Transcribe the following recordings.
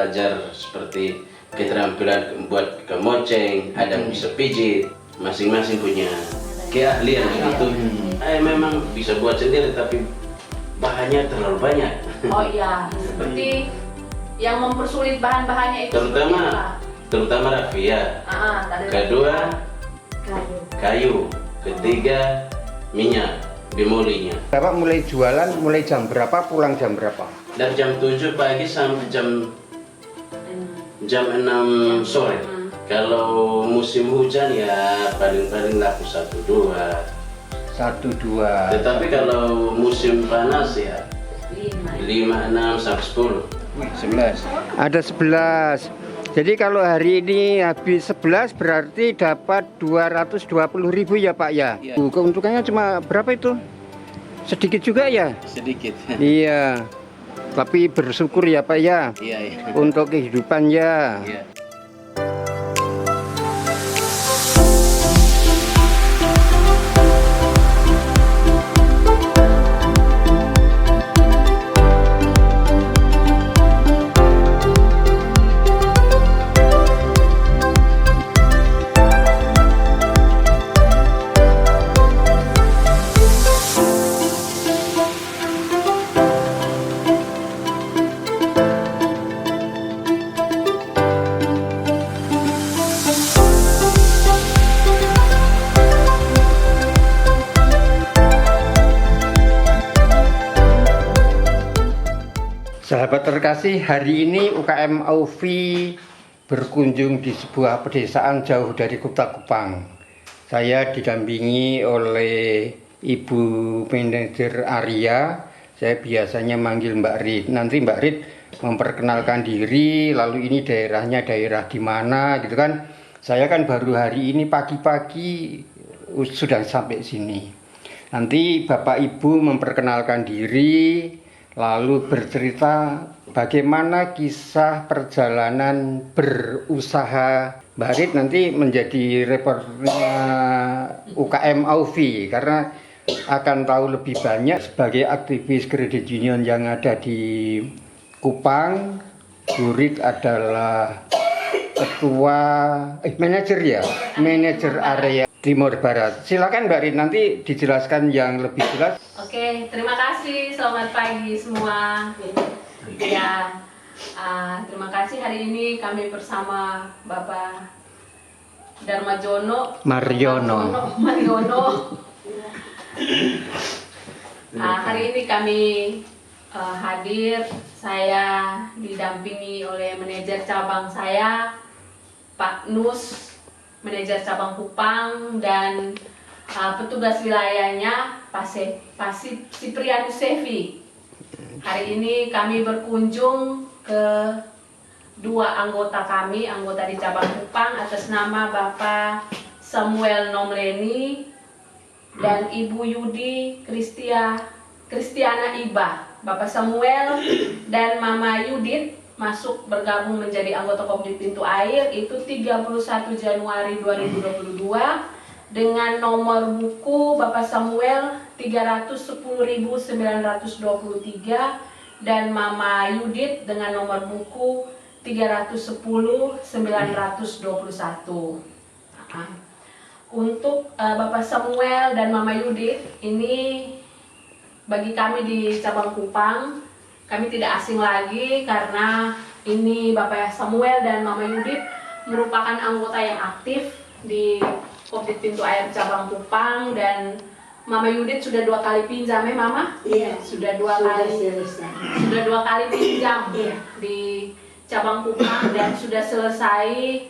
belajar seperti keterampilan buat kemoceng, ada yang bisa pijit, masing-masing punya keahlian gitu. Memang bisa buat sendiri tapi bahannya terlalu banyak. Oh iya, seperti yang mempersulit bahan-bahannya itu terutama rafia. Kedua kayu, ketiga minyak bimolinya. Bapak mulai jualan mulai jam berapa, pulang jam berapa? Dari jam 7 pagi sampai jam 6 sore. Kalau musim hujan ya paling laku 1-2. Tetapi kalau musim panas ya 5, 6 sampai 10. 11. Ada 11. Jadi kalau hari ini habis 11 berarti dapat 220.000 ya Pak ya? Ya. Keuntungannya cuma berapa itu? Sedikit juga ya? Sedikit. Iya. Tapi bersyukur ya Pak ya? Iya. Untuk kehidupan ya. Iya. Sahabat terkasih, hari ini UKM Aufi berkunjung di sebuah pedesaan jauh dari kota Kupang. Saya didampingi oleh Ibu Manajer Arya. Saya biasanya manggil Mbak Rit. Nanti Mbak Rit memperkenalkan diri, lalu ini daerahnya daerah di mana gitu kan. Saya kan baru hari ini pagi-pagi sudah sampai sini. Nanti Bapak Ibu memperkenalkan diri, lalu bercerita bagaimana kisah perjalanan berusaha Mbak Rit nanti menjadi reporternya UKM Aufi, karena akan tahu lebih banyak sebagai aktivis kredit union yang ada di Kupang. Bu Rit adalah ketua manajer ya, manajer area Timur Barat. Silakan Mbak Rit, nanti dijelaskan yang lebih jelas. Oke, terima kasih. Selamat pagi semua. Ya, terima kasih hari ini kami bersama Bapak Mariono. Hari ini kami hadir. Saya didampingi oleh manajer cabang saya, Pak Nus, manajer cabang Kupang, dan petugas wilayahnya Pak Siprianus Sevi. Hari ini kami berkunjung ke dua anggota kami, anggota di cabang Kupang atas nama Bapak Samuel Nomleni dan Ibu Yudi Kristiana Iba. Bapak Samuel dan Mama Yudit masuk bergabung menjadi anggota Komdit Pintu Air itu 31 Januari 2022 dengan nomor buku Bapak Samuel 310.923 dan Mama Yudit dengan nomor buku 310.921. Untuk Bapak Samuel dan Mama Yudit ini bagi kami di cabang Kupang, kami tidak asing lagi karena ini Bapak Samuel dan Mama Yudit merupakan anggota yang aktif di Komdit Pintu Air cabang Kupang, dan Mama Yudit sudah 2 kali pinjam ya Mama? Iya. Sudah dua kali pinjam di cabang Kupang dan sudah selesai.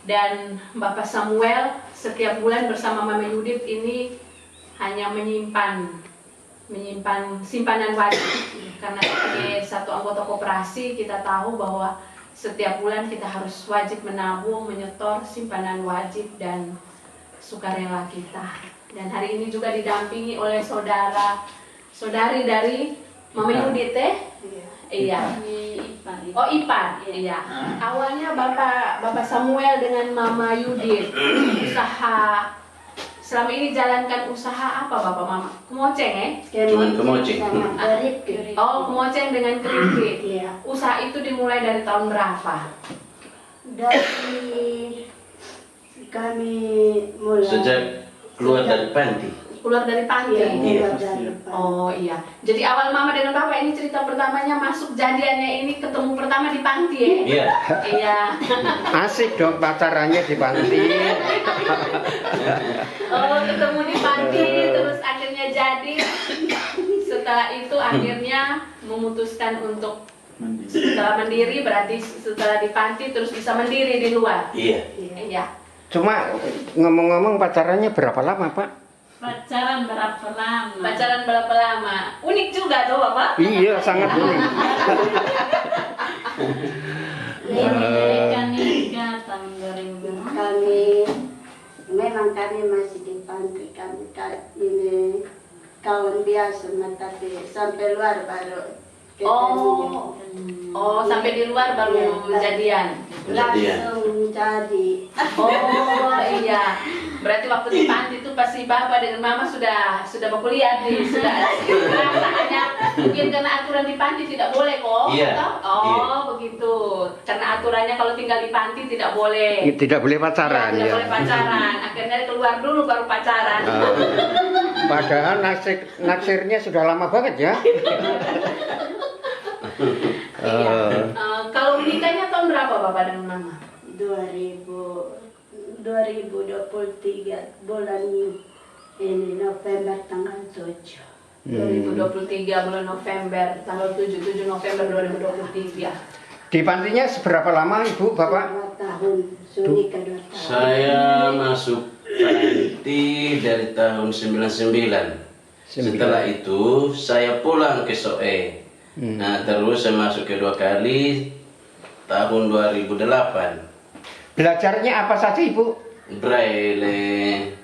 Dan Bapak Samuel setiap bulan bersama Mama Yudit ini hanya menyimpan simpanan wajib, karena sebagai satu anggota koperasi kita tahu bahwa setiap bulan kita harus wajib menabung, menyetor simpanan wajib dan sukarela kita. Dan hari ini juga didampingi oleh saudari dari Mama Yudit Iya. Oh Ipar. Iya. Awalnya Bapak Samuel dengan Mama Yudit usaha selama ini jalankan usaha apa Bapak Mama? Kemoceng Cuman kemoceng. sama keripik. Oh, kemoceng dengan keripik. Iya. Usaha itu dimulai dari tahun berapa? Dari kami mulai Sejak keluar dari panti. Keluar dari panti. Iya, mulai dari Oh iya. Jadi awal Mama dengan Bapak ini cerita pertamanya masuk jadiannya ini ketemu pertama di panti ya? Iya. Iya. Asik dong pacarannya di panti. Oh, ketemu di panti terus akhirnya jadi. Setelah itu akhirnya memutuskan untuk setelah mandiri, berarti setelah di panti terus bisa mandiri di luar. Iya. Iya. Cuma ngomong-ngomong pacarannya berapa lama, Pak? Pacaran berapa lama? Pacaran berapa lama? Unik juga tuh Bapak. Iya, sangat unik. Mereka nikah tahun 2000. kami memang kami masih di panti, kami ini kawan biasa, tapi sampai luar baru ketemu. Oh, sampai di luar baru Iya. jadian. Langsung jadi. Oh iya. Berarti waktu di panti itu pasti Bapak dengan Mama sudah berkuliah nih, sudah hanya mungkin karena aturan di panti tidak boleh kok. Iya. Atau? Oh, Iya. begitu. Karena aturannya kalau tinggal di panti tidak boleh. Tidak boleh pacaran Iya, tidak ya. boleh pacaran. Akhirnya keluar dulu baru pacaran. Padahal naksirnya sudah lama banget ya. Iya. Kalau menikahnya tahun berapa Bapak dan Mama? 2023 bulan ini November tanggal 7. 2023 bulan November, tanggal 7 November 2023. Di pantinya seberapa lama Ibu, Bapak? 2 tahun, sudah ke 2 tahun. Saya masuk panti dari tahun 99. Setelah itu saya pulang ke Soe. Nah, terus saya masuk kedua kali tahun 2008. Belajarnya apa saja Ibu? Braille,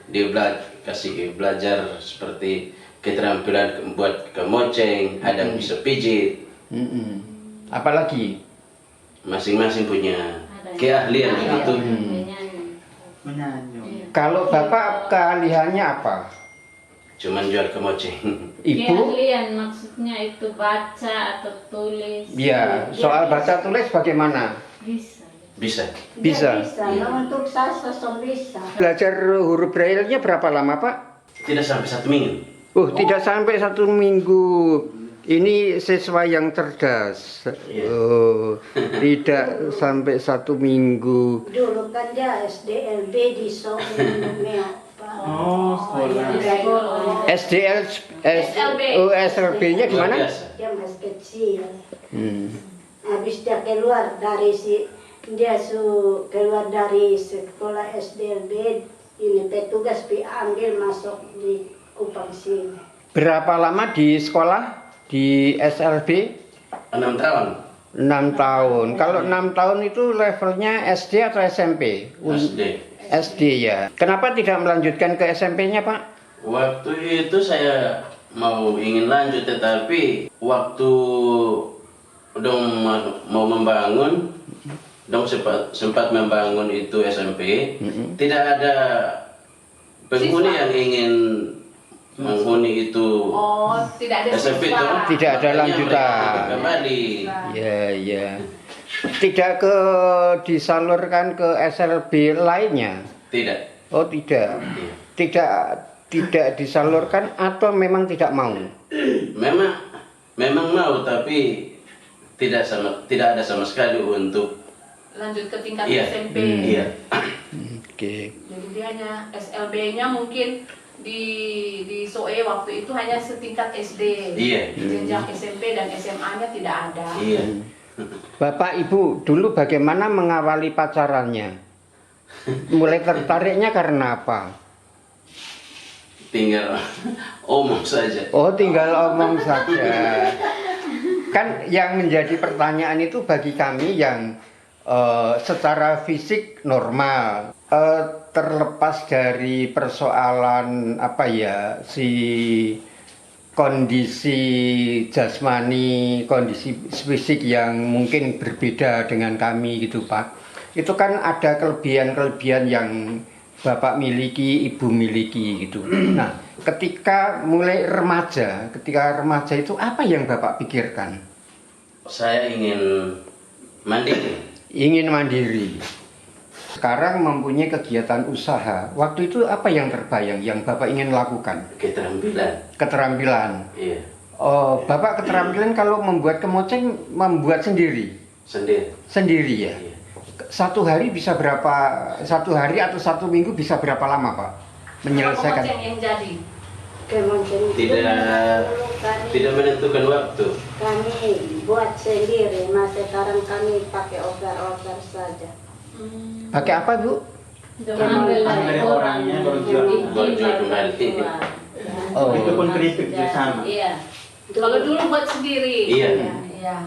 kasih belajar seperti keterampilan buat kemoceng, ada yang bisa pijit. Apalagi? Masing-masing punya keahlian begitu. Menyanyi. Kalau Bapak keahliannya apa? Cuman jual kemoceng. Ibu? Keahlian maksudnya itu baca atau tulis. Ya, soal baca tulis bagaimana? Bisa. Bisa. Bisa. Bisa, nah, untuk sasa bisa. Belajar huruf braille-nya berapa lama, Pak? Tidak sampai 1 minggu. Tidak sampai 1 minggu. Ini siswa yang cerdas. Iya. Tidak sampai 1 minggu. Dulu kan dia SDLB di Soemeo. Oh, sekolah. SDL, SLB. SLB-nya Luar gimana? biasa. Dia masih kecil. Hmm. Habis dia keluar dari keluar dari sekolah SDLB, ini petugas ambil masuk di Kupang sini. Berapa lama di sekolah di SLB? 6 tahun. 6 tahun. Kalau 6 tahun itu levelnya SD atau SMP? SD. SD ya. Kenapa tidak melanjutkan ke SMP-nya, Pak? Waktu itu saya ingin lanjut, tetapi waktu dong mau membangun, dong sempat membangun itu SMP, tidak ada penghuni yang ingin menghuni itu. Oh, tidak ada SMP siswa. itu. Tidak ada Makanya lanjutan. mereka kembali. Ya, ya. Tidak disalurkan ke SLB lainnya? Tidak. Oh, tidak. Iya. Tidak disalurkan atau memang tidak mau? Memang mau, tapi tidak ada sama sekali untuk Lanjut ke tingkat iya. SMP. Iya. Oke. Jadi dia hanya SLB-nya mungkin di SOE waktu itu hanya setingkat SD. Iya. Jenjang SMP dan SMA-nya tidak ada. Iya. Bapak Ibu dulu bagaimana mengawali pacarannya? Mulai tertariknya karena apa? Tinggal omong saja. Oh, tinggal omong saja. Kan yang menjadi pertanyaan itu bagi kami yang secara fisik normal, terlepas dari persoalan apa ya, kondisi jasmani, kondisi fisik yang mungkin berbeda dengan kami gitu Pak. Itu kan ada kelebihan-kelebihan yang bapak miliki, ibu miliki gitu. Nah, ketika mulai remaja, itu apa yang bapak pikirkan? Saya ingin mandiri. Ingin mandiri. Sekarang mempunyai kegiatan usaha. Waktu itu apa yang terbayang yang bapak ingin lakukan? Keterampilan. Iya. Oh, bapak keterampilan kalau membuat kemoceng membuat sendiri. Sendiri ya. Iya. Satu hari bisa berapa? Satu hari atau satu minggu bisa berapa lama pak menyelesaikan? Kemoceng yang jadi. Kemudian Tidak menentukan waktu. kami buat sendiri, mas sekarang kami pakai over saja. Pakai apa bu? Ambil dari orangnya, baru jual. Baru jual kembali. Oh, Itu pun keripik juga sama. Iya. Kalau dulu buat sendiri. Iya. Iya.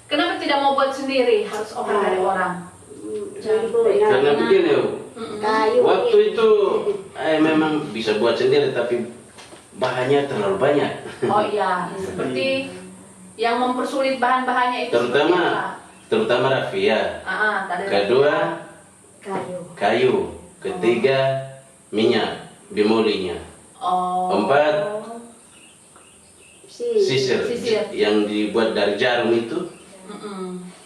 Kenapa tidak mau buat sendiri? Harus over dari orang. Karena begini, Kayu waktu itu memang bisa buat sendiri tapi bahannya terlalu banyak. Oh iya, seperti yang mempersulit bahan-bahannya itu. Terutama rafia. Tadi Kedua kayu. kayu. Ketiga minyak bimolinya. Oh. 4 sisir Sisir. yang dibuat dari jarum itu.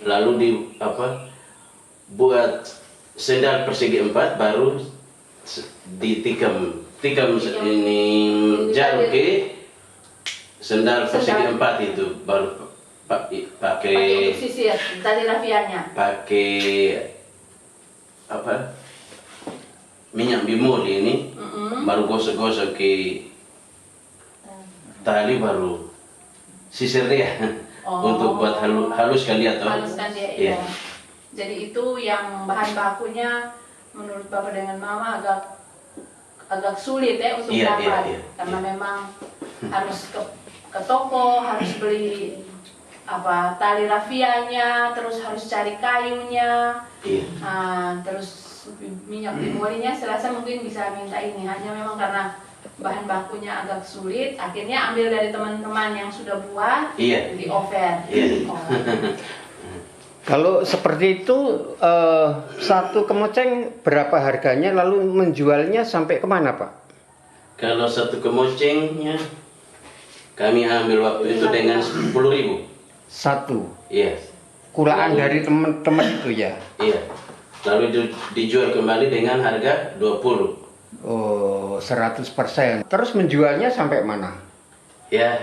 Lalu buat sendal persegi 4 baru ditikam ini jarum ke sendal persegi 4 itu baru pakai sisir tali rafianya. Pakai minyak bimoli ini baru gosok-gosok ke tali baru sisir dia. Untuk buat haluskan dia toh. Haluskan dia, iya. Jadi itu yang bahan bakunya menurut Bapak dengan Mama agak sulit ya untuk dapat. Karena memang harus ke toko, harus beli tali rafianya, terus harus cari kayunya. Terus minyak bimolinya saya rasa mungkin bisa minta ini, hanya memang karena bahan bakunya agak sulit, akhirnya ambil dari teman-teman yang sudah buat, di over. Kalau seperti itu satu kemoceng berapa harganya, lalu menjualnya sampai kemana pak? Kalau satu kemocengnya kami ambil waktu itu dengan 10.000. Satu? Iya. Kulaan dari teman-teman itu ya? Iya. Lalu dijual kembali dengan harga 20. Oh, 100%. Terus menjualnya sampai mana? Ya,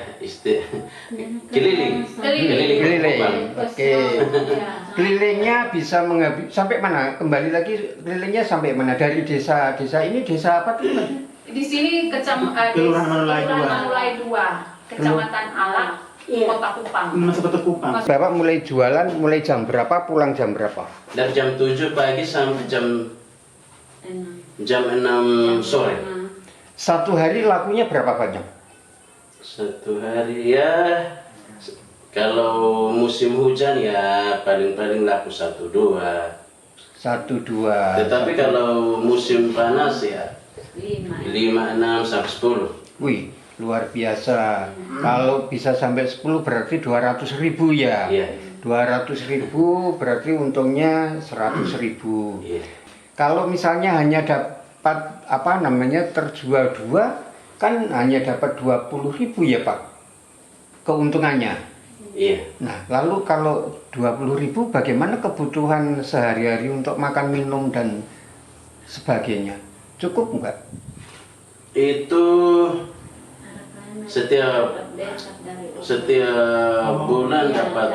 keliling. Oke. Kelilingnya bisa sampai mana? Kembali lagi kelilingnya sampai mana? Dari desa ini desa apa tuh? Di sini Kelurahan Manulai 2, Kecamatan Alak, Kota Kupang. Kota Kupang. Bapak mulai jualan mulai jam berapa, pulang jam berapa? Dari jam 7 pagi sampai jam 6 sore. Satu hari lakunya berapa banyak? Satu hari ya, kalau musim hujan ya paling laku 1-2. 1-2. Tetapi kalau musim panas ya 5-6 sampai 10. Wih, luar biasa. Kalau bisa sampai 10 berarti 200.000 ya. Iya. 200.000 berarti untungnya 100.000. Iya. Kalau misalnya hanya dapat terjual 2, kan hanya dapat 20.000 ya Pak keuntungannya. Iya. Nah, lalu kalau 20.000 bagaimana kebutuhan sehari-hari untuk makan, minum dan sebagainya? Cukup enggak? Itu setiap bulan dapat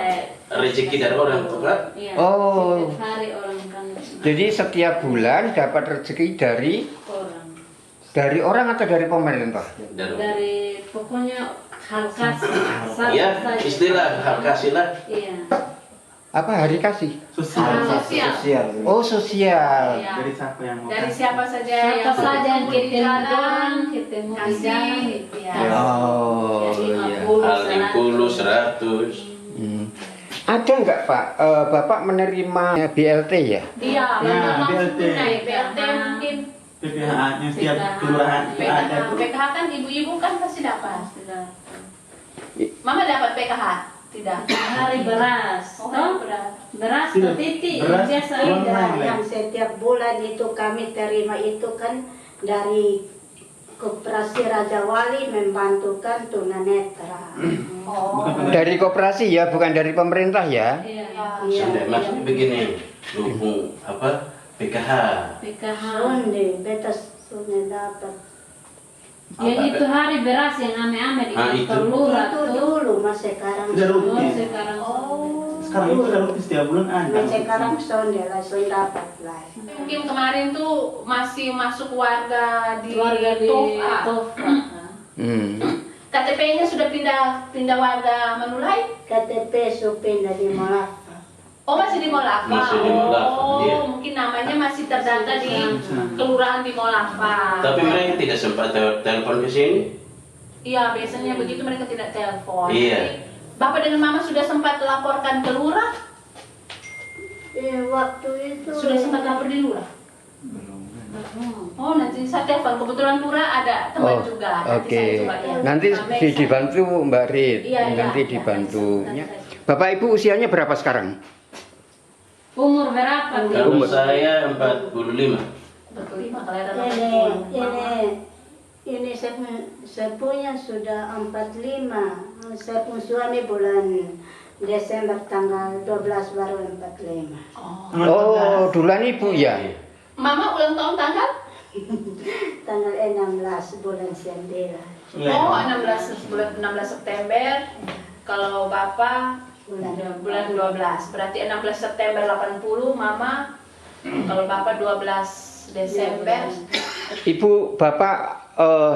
rezeki dari orang tuh Pak. Oh. Setiap hari orang kan. Jadi setiap bulan dapat rezeki dari orang atau dari pemerintah? Dari pokoknya hal kasih. Ya, istilah hal kasih lah. Iya. Apa hari kasih? Sosial. Oh, sosial. Iya. Dari siapa yang mau? Dari siapa saja Siapa saja yang ketemu kita orang, kita mau kasih. jalan. Ya. Oh, iya. Hal 50, 100. Ada nggak Pak, Bapak menerima BLT ya? Iya, langsung BLT. tunai. BLT mungkin PPH-nya setiap kelurahan itu ada tuh. PKH kan ibu-ibu kan pasti dapat. Mama dapat PKH? Tidak. Hari beras. Oh, Toh? beras. Beras Tidak. atau titik Beras. biasa. Uang Tidak, lain. yang setiap bulan itu kami terima itu kan dari Koperasi Raja Wali membantukan tunanetra. Oh. Dari koperasi ya, bukan dari pemerintah ya. Iya. Iya. Sampai maksudnya begini, dukung apa PKH. PKH. Sonde, beta sudah dapat. Ya itu hari beras yang ame-ame di Ah, itu. kantor lurah Itu tuh. dulu, mas sekarang. Sudah Oh, rutin. sekarang. Sekarang itu udah rutin setiap bulan ada. Mas sekarang sonde langsung dapat lah. Mungkin kemarin tuh masih masuk warga di Keluarga di Tofa. Tofa. KTP-nya sudah pindah warga Manulai? KTP supindah di Malaka. Oh, masih di Molava. Masih di Molava, Oh, iya. mungkin namanya masih terdata di kelurahan di Molava. Tapi mereka tidak sempat telepon ke sini. Iya, biasanya begitu mereka tidak telepon. Iya. Jadi, Bapak dengan Mama sudah sempat laporkan ke lurah? Waktu itu Sudah sempat lapor di lurah? Oh, nanti saya telepon. Kebetulan lurah ada teman juga. Nanti Oke. saya coba telepon. Nanti dibantu Mbak Rit. Iya, iya, Nanti iya. dibantu. Nanti Ya. saya- Bapak Ibu usianya berapa sekarang? Umur berapa? tuh? Kalau saya 45. 45 kalau ada ini saya punya sudah 45. Saya punya suami bulan Desember tanggal 12 baru 45. Oh, duluan Ibu ya. Mama ulang tahun tanggal? Tanggal 16 bulan 9. Oh, 16 September. Kalau Bapak bulan 12. Berarti 16 September 80, Mama. Kalau Bapak 12 Desember. Ibu, Bapak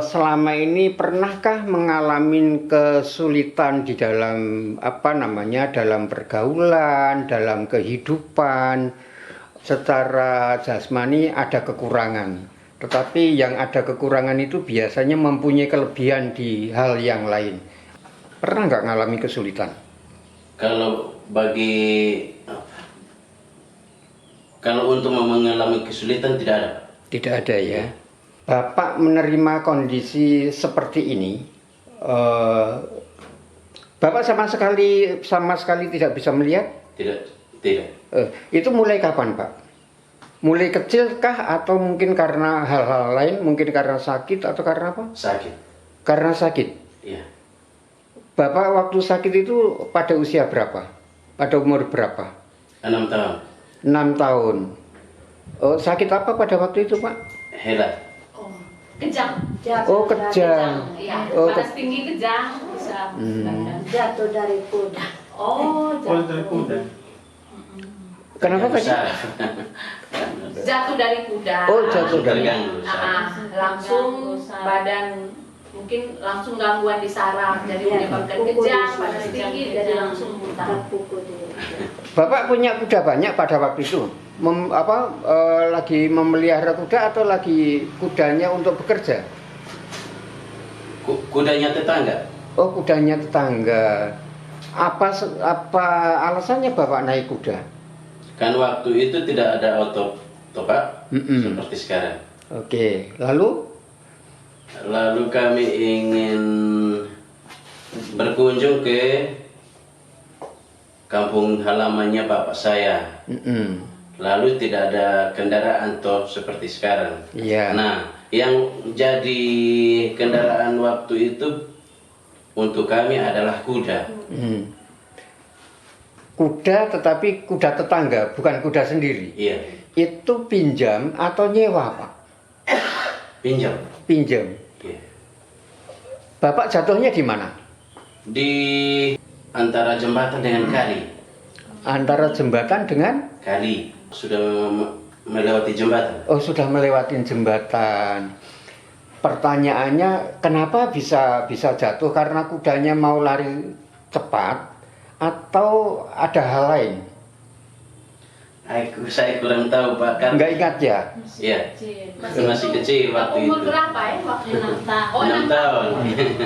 selama ini pernahkah mengalami kesulitan di dalam dalam pergaulan, dalam kehidupan, secara jasmani ada kekurangan. Tetapi yang ada kekurangan itu biasanya mempunyai kelebihan di hal yang lain. Pernah nggak ngalami kesulitan? Kalau untuk mengalami kesulitan tidak ada. Tidak ada ya. Bapak menerima kondisi seperti ini. Bapak sama sekali tidak bisa melihat. Tidak. Itu mulai kapan, Pak? Mulai kecil kah atau mungkin karena hal-hal lain, mungkin karena sakit atau karena apa? Sakit. Karena sakit. Iya. Bapak waktu sakit itu pada usia berapa? Pada umur berapa? 6 tahun. 6 tahun. Oh, sakit apa pada waktu itu, Pak? Helat. Oh, kejang. Oh, kejang. Iya, Oh, panas tinggi kejang bisa. Jatuh dari kuda. Oh, Oh, dari kuda. Kenapa Yang tadi? besar. Jatuh dari kuda. Oh, jatuh dari- Terganggu. Langsung badan mungkin langsung gangguan di saraf, jadi menyebabkan kejang, panas tinggi, jadi langsung muntah. Terpukul di. Bapak punya kuda banyak pada waktu itu? Lagi memelihara kuda atau lagi kudanya untuk bekerja? Kudanya tetangga. Oh, kudanya tetangga. Apa alasannya Bapak naik kuda? Kan waktu itu tidak ada otot, Pak, Mm-mm. seperti sekarang. Oke, lalu? Lalu kami ingin berkunjung ke kampung halamannya bapak saya. Mm-mm. Lalu tidak ada kendaraan toh seperti sekarang. Iya. Nah, yang jadi kendaraan waktu itu untuk kami adalah kuda. Mm. Kuda, tetapi kuda tetangga, bukan kuda sendiri. Iya, Itu pinjam atau nyewa, Pak? pinjam. Pinjam. Iya. Bapak jatuhnya di mana? Di antara jembatan dengan kali. Antara jembatan dengan? Kali sudah melewati jembatan. Oh, sudah melewati jembatan. Pertanyaannya, kenapa bisa jatuh? Karena kudanya mau lari cepat atau ada hal lain? Saya kurang tahu, Pak. Kan? Enggak ingat ya? Iya, masih kecil waktu Umur itu. berapa ya waktu 6 tahun. Oh, 6 tahun.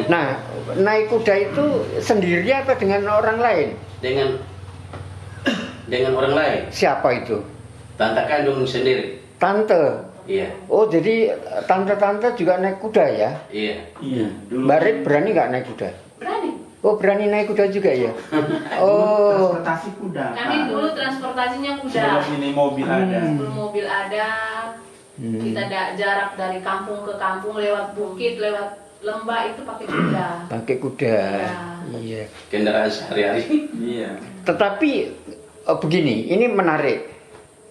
Nah, naik kuda itu sendiri atau dengan orang lain? dengan orang lain. Siapa itu? Tante kandung sendiri. Tante. Iya, Oh, jadi tante-tante juga naik kuda ya? iya. Iya, dulu. Mbak Rit berani nggak naik kuda? berani. Oh, berani naik kuda juga ya? Oh, Transportasi kuda. Kami dulu transportasinya kuda. Sebelum ini mobil ada. Sebelum mobil ada, kita ada jarak dari kampung ke kampung lewat bukit, lewat lembah itu pakai kuda. pakai kuda. Ya. Iya. Kendaraan sehari-hari. Iya. Tetapi begini, ini menarik.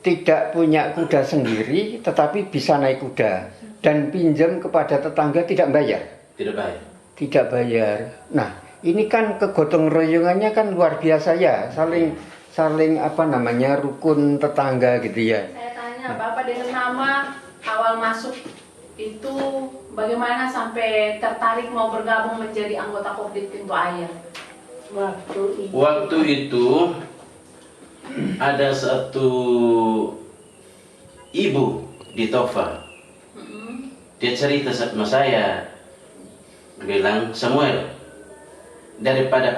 Tidak punya kuda sendiri, tetapi bisa naik kuda dan pinjam kepada tetangga tidak bayar. Tidak baik. Tidak bayar. Nah, ini kan kegotong royongannya kan luar biasa ya, saling apa namanya rukun tetangga gitu ya. Saya tanya, Bapak dengan nama awal masuk itu bagaimana sampai tertarik mau bergabung menjadi anggota Kopdit Pintu Air? Waktu itu ada satu ibu di Tofa. Dia cerita sama saya, bilang, Samuel, daripada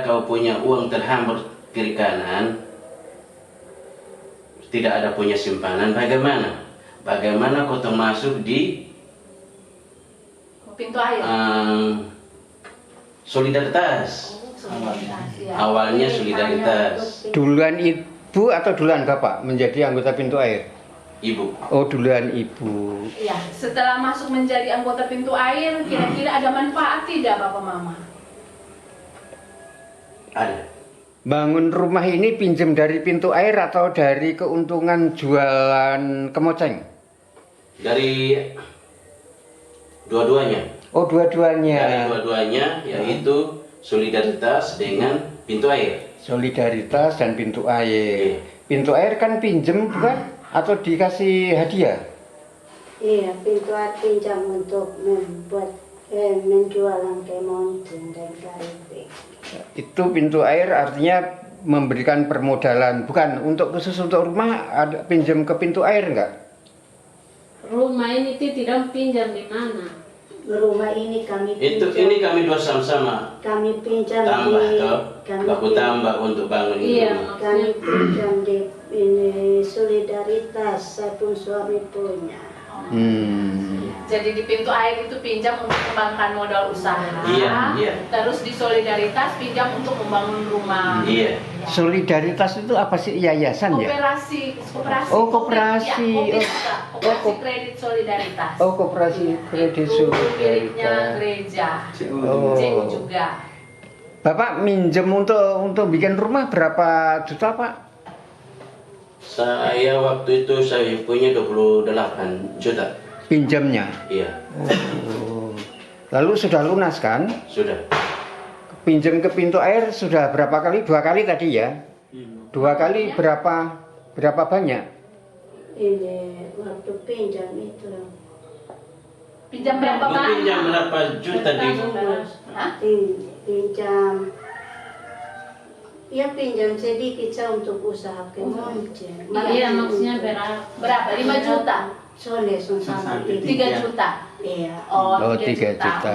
kau punya uang terhambar kiri kanan, tidak ada punya simpanan, bagaimana kau termasuk di Pintu Air. Solidaritas. Solidaritas, ya. Awalnya solidaritas. Duluan ibu atau duluan bapak menjadi anggota Pintu Air? Ibu. Oh, duluan ibu. Ya, setelah masuk menjadi anggota Pintu Air, kira-kira ada manfaat tidak Bapak Mama? Ada. Bangun rumah ini pinjam dari Pintu Air atau dari keuntungan jualan kemoceng? Dari dua-duanya. Oh, dua-duanya. Dari dua-duanya, yaitu solidaritas dengan Pintu Air. Solidaritas dan Pintu Air. Pintu Air kan pinjem bukan? Atau dikasih hadiah? Iya, Pintu Air pinjam untuk membuat menjual kemonceng dan karipik. Itu Pintu Air artinya memberikan permodalan, bukan untuk khusus untuk rumah, ada pinjam ke Pintu Air enggak? Rumah ini tidak pinjam di mana? Rumah ini kami pinjam. Ini kami dua sama-sama Kami pinjam tambah di toh, baku tambah untuk bangun ini Iya, rumah. kami pinjam di ini solidaritas, saya pun suami punya. Jadi di Pintu Air itu pinjam untuk mengembangkan modal usaha. Iya. Terus di Solidaritas pinjam untuk membangun rumah. Iya. Solidaritas itu apa sih, yayasan ya? Koperasi. Oh, koperasi. Ya, Oh, koperasi kredit Solidaritas. Oh, koperasi kredit Itu miliknya solidaritas. gereja. Oh. CU juga. Bapak minjem untuk bikin rumah berapa juta, Pak? Saya waktu itu saya punya 28 juta. Pinjamnya. Iya, Oh. Lalu sudah lunas kan? sudah. Pinjam ke Pintu Air sudah berapa kali? 2 kali tadi ya? 2 kali berapa banyak? Ini waktu pinjam itu Pinjam berapa Lu banyak? pinjam berapa juta di Hah? pinjam. Ya pinjam sedikit saya untuk usaha kemonceng. Iya, maksudnya Berapa? 5 juta? Soalnya sampai itu. 3 juta? Iya. Oh, 3 juta.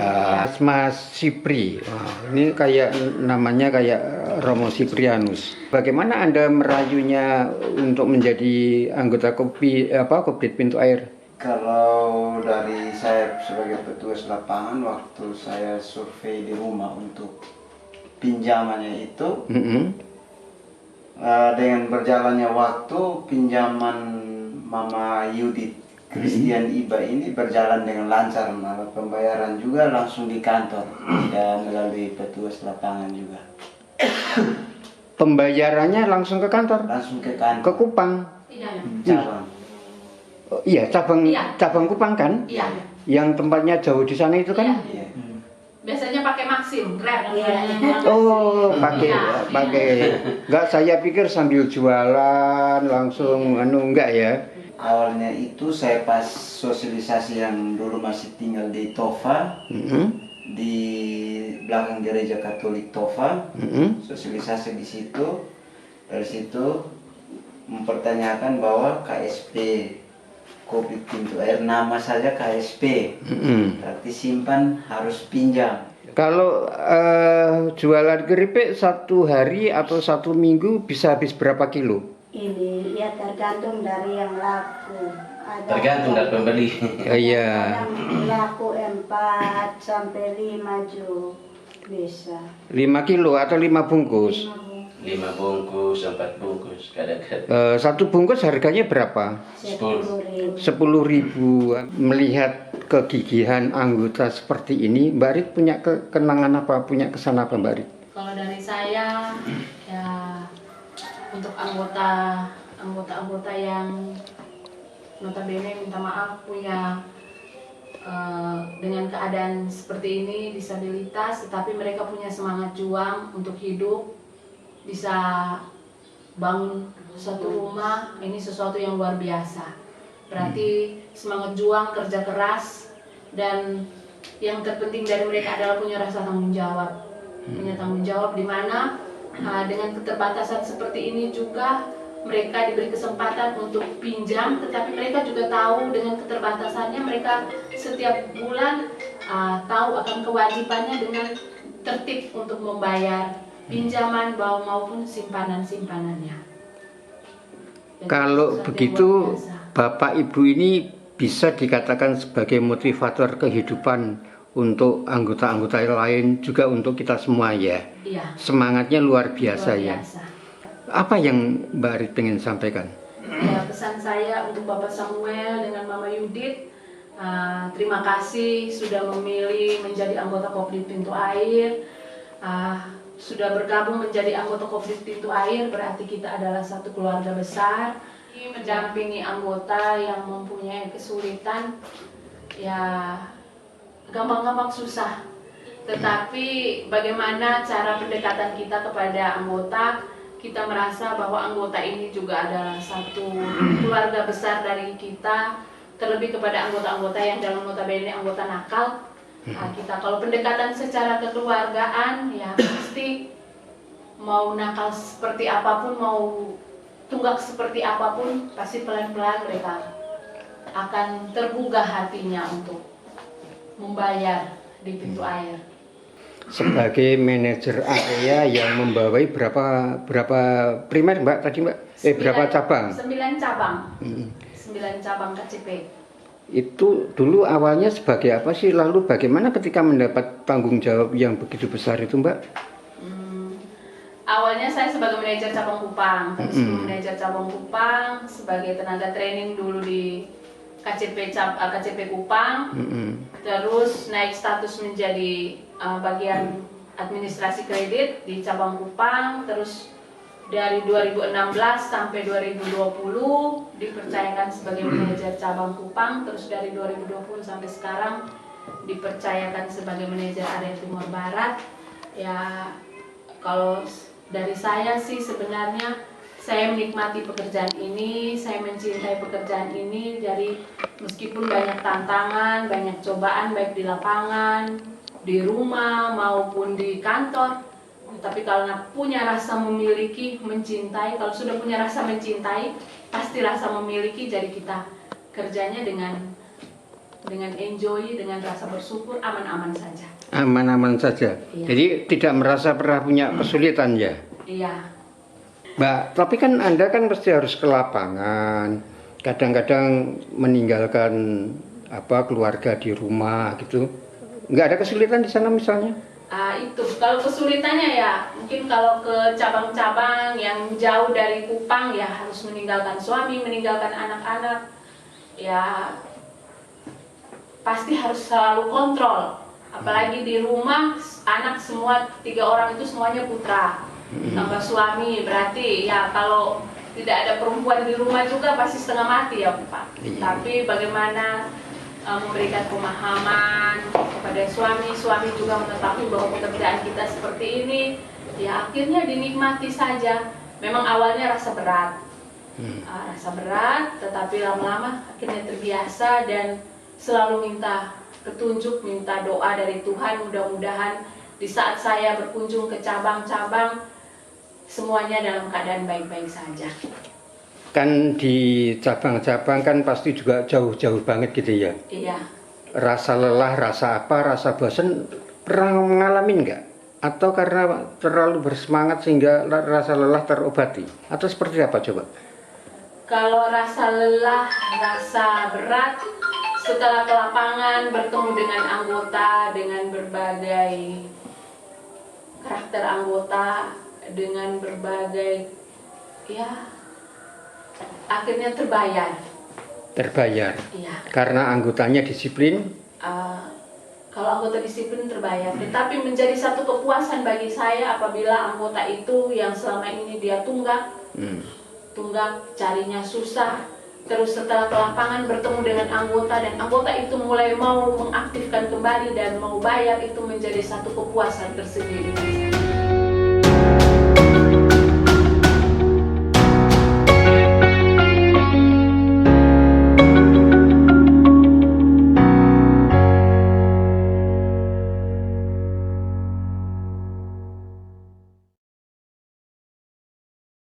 Mas Sipri, wah, ini kayak namanya kayak Romo Siprianus. Bagaimana Anda merayunya untuk menjadi anggota Kopdit Pintu Air? Kalau dari saya sebagai petugas lapangan, waktu saya survei di rumah untuk pinjamannya itu, dengan berjalannya waktu, pinjaman Mama Yudit Christian Iba ini berjalan dengan lancar, malah pembayaran juga langsung di kantor, tidak melalui petugas lapangan juga. Pembayarannya langsung ke kantor? Langsung ke kantor. Ke Kupang? Iya. Cabang. Oh, iya, Iya. cabang Kupang kan? Iya. Yang tempatnya jauh di sana itu kan? Iya. Biasanya pakai Maxim, Grab. Oh, pakai. Iya. Enggak, saya pikir sambil jualan langsung enggak ya. Awalnya itu saya pas sosialisasi yang dulu masih tinggal di Tofa, di belakang gereja Katolik Tofa, sosialisasi di situ. Dari situ mempertanyakan bahwa KSP Kopdit Pintu Air, nama saja KSP, berarti simpan harus pinjam. Kalau jualan keripik 1 hari atau 1 minggu bisa habis berapa kilo? Ini ya tergantung dari yang laku. Ada Tergantung dari pembeli. Iya. yang laku 4 sampai 5 ju. Bisa. 5 kilo atau 5 bungkus? 5 bungkus, 4 bungkus, kadang-kadang. Satu bungkus harganya berapa? 10. 10.000. Melihat kegigihan anggota seperti ini, Mbak Rit punya kenangan apa, punya kesan apa Mbak Rit? Kalau dari saya, ya untuk anggota yang notabene minta maaf punya dengan keadaan seperti ini, disabilitas, tetapi mereka punya semangat juang untuk hidup, bisa bangun suatu rumah, ini sesuatu yang luar biasa. Berarti semangat juang, kerja keras, dan yang terpenting dari mereka adalah punya rasa tanggung jawab. Punya tanggung jawab di mana dengan keterbatasan seperti ini juga mereka diberi kesempatan untuk pinjam, tetapi mereka juga tahu dengan keterbatasannya mereka setiap bulan tahu akan kewajibannya dengan tertib untuk membayar pinjaman maupun simpanannya. Kalau begitu, Bapak Ibu ini bisa dikatakan sebagai motivator kehidupan untuk anggota-anggota lain, juga untuk kita semua ya. Iya. Semangatnya luar biasa, Luar ya. biasa. Apa yang Mbak Rit pengen sampaikan? Ya, pesan saya untuk Bapak Samuel dengan Mama Yudit, terima kasih sudah memilih menjadi anggota Kopdit Pintu Air, sudah bergabung menjadi anggota Kopdit Pintu Air, berarti kita adalah satu keluarga besar. Mendampingi anggota yang mempunyai kesulitan, ya gampang-gampang susah. Tetapi bagaimana cara pendekatan kita kepada anggota, kita merasa bahwa anggota ini juga adalah satu keluarga besar dari kita, terlebih kepada anggota-anggota yang dalam notabene anggota nakal. Kita kalau pendekatan secara kekeluargaan, ya pasti mau nakal seperti apapun, mau tunggak seperti apapun, pasti pelan-pelan mereka akan tergugah hatinya untuk membayar di pintu air. Sebagai manajer area yang membawai berapa primer Mbak tadi Mbak? Berapa cabang? 9 cabang. 9 cabang KCP. Itu dulu awalnya sebagai apa sih? Lalu bagaimana ketika mendapat tanggung jawab yang begitu besar itu Mbak? Awalnya saya sebagai manajer cabang Kupang, terus manajer cabang Kupang sebagai tenaga training dulu di KCP Kupang, terus naik status menjadi bagian administrasi kredit di cabang Kupang, terus dari 2016 sampai 2020 dipercayakan sebagai manajer cabang Kupang, terus dari 2020 sampai sekarang dipercayakan sebagai manajer area Timur Barat. Ya kalau dari saya sih sebenarnya saya menikmati pekerjaan ini, saya mencintai pekerjaan ini. Dari meskipun banyak tantangan, banyak cobaan baik di lapangan, di rumah maupun di kantor, tapi kalau punya rasa memiliki, mencintai, kalau sudah punya rasa mencintai, pasti rasa memiliki. Jadi kita kerjanya dengan enjoy, dengan rasa bersyukur, aman-aman saja. Aman-aman saja. Iya. Jadi tidak merasa pernah punya kesulitan ya? Iya. Mbak, tapi kan Anda kan pasti harus ke lapangan, kadang-kadang meninggalkan keluarga di rumah gitu. Nggak ada kesulitan di sana misalnya? Itu kalau kesulitannya ya mungkin kalau ke cabang-cabang yang jauh dari Kupang ya harus meninggalkan suami, meninggalkan anak-anak, ya pasti harus selalu kontrol. Apalagi di rumah anak semua 3 orang itu semuanya putra. Tambah suami, berarti ya kalau tidak ada perempuan di rumah juga pasti setengah mati ya Pak. Tapi bagaimana memberikan pemahaman kepada suami juga mengetahui bahwa pekerjaan kita seperti ini, ya akhirnya dinikmati saja. Memang awalnya rasa berat, tetapi lama-lama akhirnya terbiasa dan selalu minta petunjuk, minta doa dari Tuhan. Mudah-mudahan di saat saya berkunjung ke cabang-cabang semuanya dalam keadaan baik-baik saja. Kan di cabang-cabang kan pasti juga jauh-jauh banget gitu ya? Iya. Rasa lelah, rasa rasa bosan pernah ngalamin nggak? Atau karena terlalu bersemangat sehingga rasa lelah terobati? Atau seperti apa coba? Kalau rasa lelah, rasa berat, setelah ke lapangan bertemu dengan anggota, dengan berbagai karakter anggota dengan berbagai, ya akhirnya terbayar. Terbayar. Iya. Karena anggotanya disiplin. Kalau anggota disiplin terbayar, tetapi menjadi satu kepuasan bagi saya apabila anggota itu yang selama ini dia tunggak, carinya susah, terus setelah ke lapangan bertemu dengan anggota dan anggota itu mulai mau mengaktifkan kembali dan mau bayar, itu menjadi satu kepuasan tersendiri.